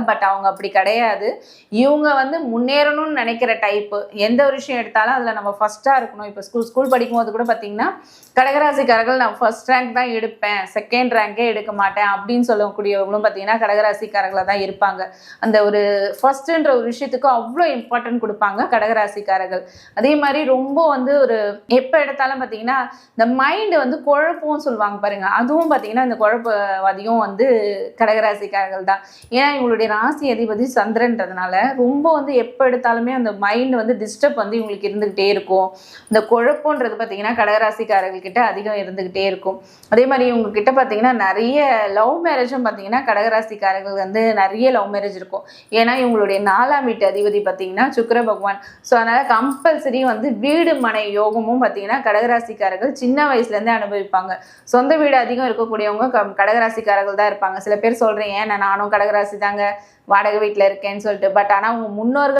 But அவங்க அப்படி கிடையாது. இவங்க வந்து முன்னேறணும்னு நினைக்கிற டைப்பு. எந்த ஒரு விஷயம் எடுத்தாலும் அதில் நம்ம ஃபர்ஸ்ட்டாக இருக்கணும். இப்போ ஸ்கூல் படிக்கும்போது கூட பார்த்தீங்கன்னா கடகராசிக்காரர்கள் நான் ஃபர்ஸ்ட் ரேங்க் தான் எடுப்பேன், செகண்ட் ரேங்கே எடுக்க மாட்டேன் அப்படின்னு சொல்லக்கூடியவங்களும் பார்த்தீங்கன்னா கடகராசிக்காரர்களாக தான் இருப்பாங்க. அந்த ஒரு ஃபர்ஸ்ட்ன்ற ஒரு விஷயத்துக்கு அவ்வளோ இம்பார்ட்டன்ட் கொடுப்பாங்க கடகராசிக்காரர்கள். அதே மாதிரி ரொம்ப வந்து ஒரு எப்போ எடுத்தாலும் பார்த்தீங்கன்னா இந்த மைண்டு வந்து குழப்பம்னு சொல்லுவாங்க பாருங்க, அதுவும் பார்த்தீங்கன்னா இந்த குழப்பவாதியும் வந்து கடகராசிக்காரர்கள் தான். ஏன்னா இவங்களுடைய ராசி அதிபதி சந்திரன்றதுனால ரொம்ப வந்து எப்போ எடுத்தாலுமே அந்த மைண்ட் வந்து டிஸ்டர்ப் வந்து இவங்களுக்கு இருந்துகிட்டே இருக்கும். இந்த குழப்பம்ன்றது பார்த்தீங்கன்னா கடகராசிக்காரர்கள்கிட்ட அதிகம் இருந்துகிட்டே இருக்கும். அதே மாதிரி இவங்க கிட்ட பார்த்தீங்கன்னா நிறைய லவ் மேரேஜும் பார்த்தீங்கன்னா கடகராசிக்காரர்கள் வந்து நிறைய லவ் மேரேஜ் இருக்கும். ஏன்னா இவங்களுடைய 4ஆம் வீட்டு அதிபதி பார்த்தீங்கன்னா சுக்கிர பகவான். ஸோ அதனால கம்பல்சரி வந்து வீடு மனை யோகமும் பார்த்தீங்கன்னா கடகராசிக்காரர்கள் சின்ன வயசுலேருந்தே அனுபவிப்பாங்க. சொந்த வீடு அதிகம் இருக்கக்கூடியவங்க கடகராசிக்காரர்கள் தான் இருப்பாங்க. சில பேர் சொல்கிறேன் ஏன் நானும் கடகராசி தாங்க வாடகை வீட்டில் இருக்கேன்னு சொல்லிட்டு. பட் ஆனால் உங்கள் முன்னோர்கள்